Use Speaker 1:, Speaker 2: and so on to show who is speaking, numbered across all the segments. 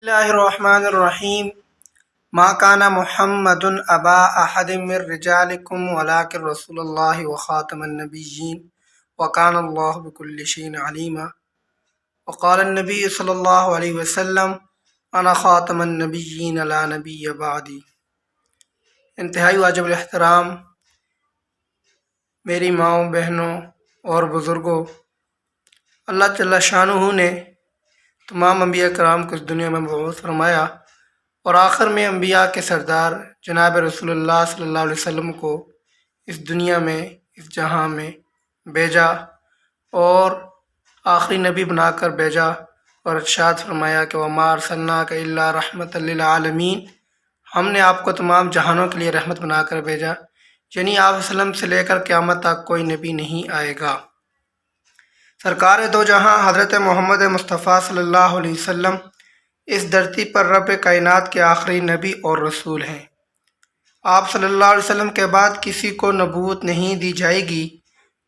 Speaker 1: اللہ الرحمن الرحیم ما کان محمد ابا احد من رجالکم ولکن رسول اللہ وخاتم النبیین وکان اللہ بکل شیء علیما وقال النبی صلی اللہ علیہ وسلم انا خاتم النبیین لا نبی بعدی۔ انتہائی واجب الاحترام میری ماؤں، بہنوں اور بزرگوں، اللہ جل شانہ نے تمام انبیاء کرام کو اس دنیا میں مبعوث فرمایا اور آخر میں انبیاء کے سردار جناب رسول اللہ صلی اللہ علیہ وسلم کو اس دنیا میں، اس جہاں میں بھیجا اور آخری نبی بنا کر بھیجا اور ارشاد فرمایا کہ وَمَا أَرْسَلْنَاكَ إِلَّا رَحْمَةً لِّلْعَالَمِينَ، ہم نے آپ کو تمام جہانوں کے لیے رحمت بنا کر بھیجا، یعنی آپ وسلم سے لے کر قیامت تک کوئی نبی نہیں آئے گا۔ سرکار دو جہاں حضرت محمد مصطفیٰ صلی اللہ علیہ وسلم اس دھرتی پر رب کائنات کے آخری نبی اور رسول ہیں۔ آپ صلی اللہ علیہ وسلم کے بعد کسی کو نبوت نہیں دی جائے گی۔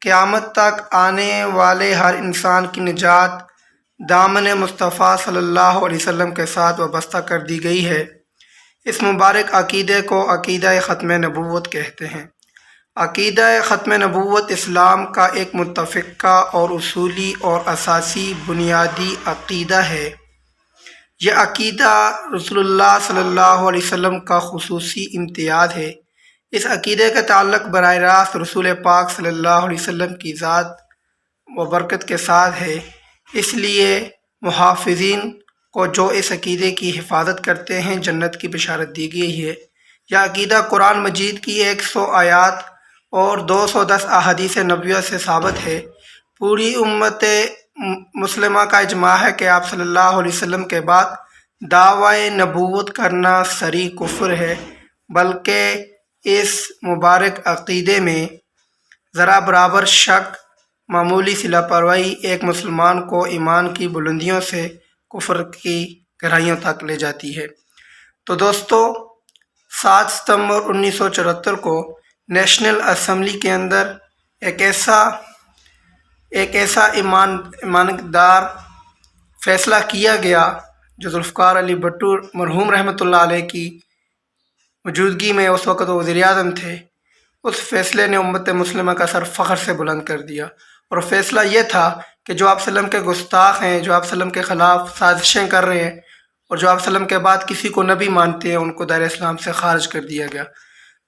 Speaker 1: قیامت تک آنے والے ہر انسان کی نجات دامن مصطفیٰ صلی اللہ علیہ وسلم کے ساتھ وابستہ کر دی گئی ہے۔ اس مبارک عقیدے کو عقیدہ ختم نبوت کہتے ہیں۔ عقیدہ ختم نبوت اسلام کا ایک متفقہ اور اصولی اور اساسی بنیادی عقیدہ ہے۔ یہ عقیدہ رسول اللہ صلی اللہ علیہ وسلم کا خصوصی امتیاز ہے۔ اس عقیدے کا تعلق براہ راست رسول پاک صلی اللہ علیہ وسلم کی ذات و برکت کے ساتھ ہے، اس لیے محافظین کو جو اس عقیدے کی حفاظت کرتے ہیں جنت کی بشارت دی گئی ہے۔ یہ عقیدہ قرآن مجید کی 100 آیات اور 210 احادیث نبویہ سے ثابت ہے۔ پوری امت مسلمہ کا اجماع ہے کہ آپ صلی اللہ علیہ وسلم کے بعد دعوی نبوت کرنا صریح کفر ہے، بلکہ اس مبارک عقیدے میں ذرا برابر شک، معمولی سی لاپرواہی ایک مسلمان کو ایمان کی بلندیوں سے کفر کی گہرائیوں تک لے جاتی ہے۔ تو دوستو، 7 ستمبر 1974 کو نیشنل اسمبلی کے اندر ایک ایسا ایماندار فیصلہ کیا گیا جو ذوالفقار علی بھٹو مرحوم رحمۃ اللہ علیہ کی موجودگی میں، اس وقت وہ وزیر اعظم تھے، اس فیصلے نے امت مسلمہ کا سر فخر سے بلند کر دیا۔ اور فیصلہ یہ تھا کہ جو آپ وسلم کے گستاخ ہیں، جو آپ وسلم کے خلاف سازشیں کر رہے ہیں اور جو آپ وسلم کے بعد کسی کو نبی مانتے ہیں، ان کو دائرہ اسلام سے خارج کر دیا گیا۔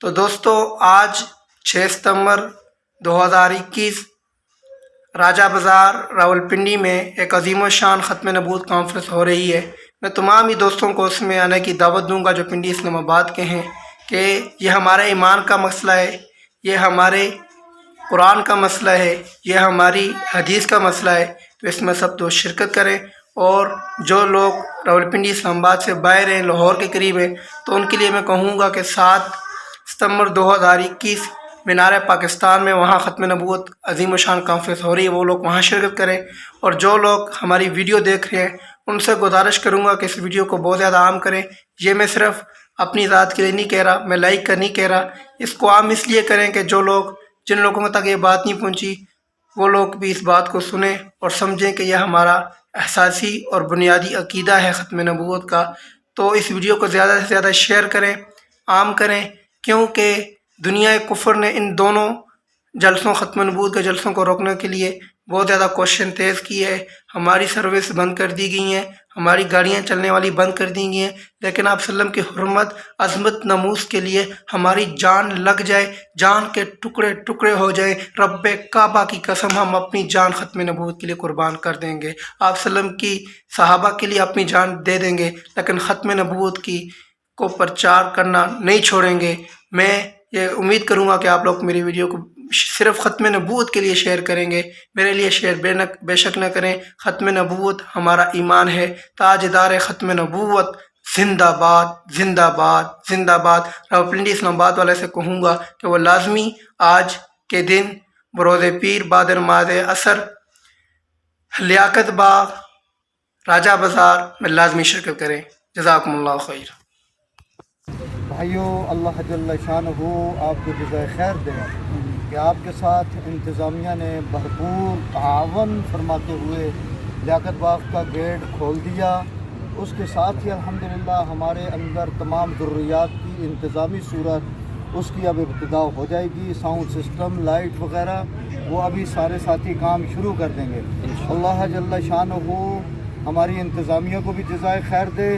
Speaker 1: تو دوستو، آج 6 ستمبر 2021 راجہ بازار راولپنڈی میں ایک عظیم الشان ختم نبوت کانفرنس ہو رہی ہے۔ میں تمام ہی دوستوں کو اس میں آنے کی دعوت دوں گا جو پنڈی اسلام آباد کے ہیں، کہ یہ ہمارے ایمان کا مسئلہ ہے، یہ ہمارے قرآن کا مسئلہ ہے، یہ ہماری حدیث کا مسئلہ ہے، تو اس میں سب دوست شرکت کریں۔ اور جو لوگ راولپنڈی اسلام آباد سے باہر ہیں، لاہور کے قریب ہیں، تو ان کے لیے میں کہوں گا کہ 7 ستمبر 2021 مینار پاکستان میں وہاں ختم نبوت عظیم الشان کانفرنس ہو رہی ہے، وہ لوگ وہاں شرکت کریں۔ اور جو لوگ ہماری ویڈیو دیکھ رہے ہیں ان سے گزارش کروں گا کہ اس ویڈیو کو بہت زیادہ عام کریں۔ یہ میں صرف اپنی ذات کے لیے نہیں کہہ رہا، میں لائک نہیں کہہ رہا، اس کو عام اس لیے کریں کہ جن لوگوں تک یہ بات نہیں پہنچی وہ لوگ بھی اس بات کو سنیں اور سمجھیں کہ یہ ہمارا احساسی اور بنیادی عقیدہ ہے ختم نبوت کا۔ تو اس ویڈیو کو زیادہ سے زیادہ شیئر کریں، عام کریں، کیونکہ دنیا کفر نے ان دونوں جلسوں، ختم نبوت کے جلسوں کو روکنے کے لیے بہت زیادہ کوششیں تیز کی ہے۔ ہماری سروس بند کر دی گئی ہیں، ہماری گاڑیاں چلنے والی بند کر دی گئی ہیں، لیکن آپ وسلم کی حرمت، عظمت، ناموس کے لیے ہماری جان لگ جائے، جان کے ٹکڑے ٹکڑے ہو جائیں، رب کعبہ کی قسم ہم اپنی جان ختم نبوت کے لیے قربان کر دیں گے۔ آپ وسلم کی صحابہ کے لیے اپنی جان دے دیں گے، لیکن ختم نبوت کو پرچار کرنا نہیں چھوڑیں گے۔ میں یہ امید کروں گا کہ آپ لوگ میری ویڈیو کو صرف ختم نبوت کے لیے شیئر کریں گے، میرے لیے شیئر بے شک نہ کریں۔ ختم نبوت ہمارا ایمان ہے۔ تاجدار ختم نبوت زندہ باد، زندہ باد، زندہ باد۔ راولپنڈی اسلام آباد والے سے کہوں گا کہ وہ لازمی آج کے دن بروز پیر بعد نماز عصر لیاقت باغ راجہ بازار میں لازمی شرکت کریں۔ جزاکم اللہ خیر۔
Speaker 2: بھائیو، اللہ جل شانہ آپ کو جزائے خیر دے کہ آپ کے ساتھ انتظامیہ نے بھرپور تعاون فرماتے ہوئے لیاقت باغ کا گیٹ کھول دیا اس کے ساتھ ہی الحمدللہ ہمارے اندر تمام ضروریات کی انتظامی صورت اس کی اب ابتدا ہو جائے گی. ساؤنڈ سسٹم، لائٹ وغیرہ وہ ابھی سارے ساتھی کام شروع کر دیں گے. اللہ جل شانہ ہماری انتظامیہ کو بھی جزائے خیر دے،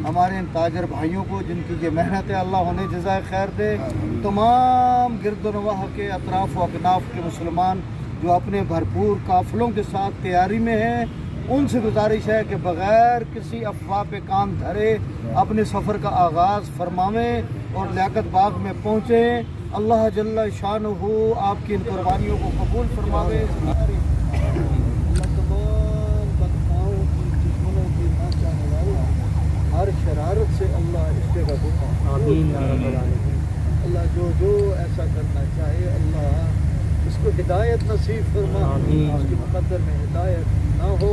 Speaker 2: ہمارے ان تاجر بھائیوں کو جن کی یہ محنت ہے اللہ انہیں جزائے خیر دے. تمام گرد و نواح کے اطراف و اکناف کے مسلمان جو اپنے بھرپور قافلوں کے ساتھ تیاری میں ہیں، ان سے گزارش ہے کہ بغیر کسی افواہ پہ کام دھرے اپنے سفر کا آغاز فرماویں اور لیاقت باغ میں پہنچیں. اللہ جل شانہ آپ کی ان قربانیوں کو قبول فرماوے. ہر شرارت سے اللہ اس کے قبول اللہ جو ایسا کرنا چاہے اللہ اس کو ہدایت نصیب فرما. اس کے مقدر میں ہدایت نہ ہو.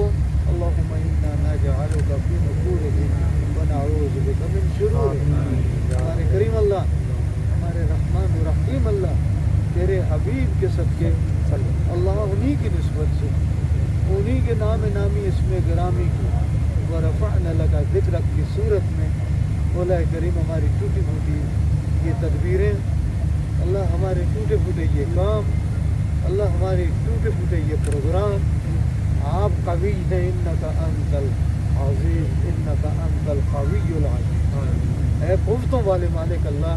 Speaker 2: اللہم انا نجعلک فی نحورہم ونعوذ بک من شرورہم. ہمارے کریم اللہ، ہمارے رحمان الرحیم اللہ، تیرے حبیب کے صدقے اللہ انہی کی نسبت سے، انہی کے نام نامی اس میں گرامی کی ورفعنا لک ذکرک کی صورت میں مولا کریم ہماری ٹوٹی پھوٹی یہ تدبیریں، اللہ ہمارے ٹوٹے پھوٹے یہ کام، اللہ ہمارے ٹوٹے پھوٹے یہ پروگرام آپ قوی ہیں. انک انت العزیز انک انت القوی العزیز. اے قوتوں والے مالک اللہ،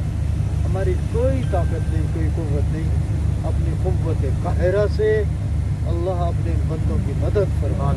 Speaker 2: ہماری کوئی طاقت نہیں، کوئی قوت نہیں، اپنی قوت قاہرہ سے اللہ اپنے بندوں کی مدد فرما.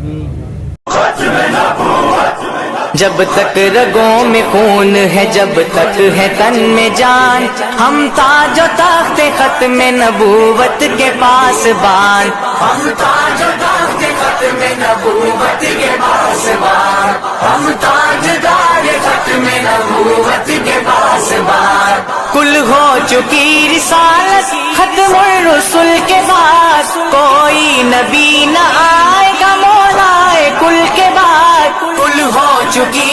Speaker 3: جب تک رگوں میں خون ہے، جب تک ہے تن میں جان، ہم تاج و تخت ختم نبوت کے پاس بان. ہم تاج و تخت ختم نبوت کے پاس بان. ہم تاجدار ختم نبوت کے پاس بان. کل ہو چکی رسالت ختم الرسل کے بعد، کوئی نبی نہ آئے گا مولا کل کے بعد. کل ہو چکی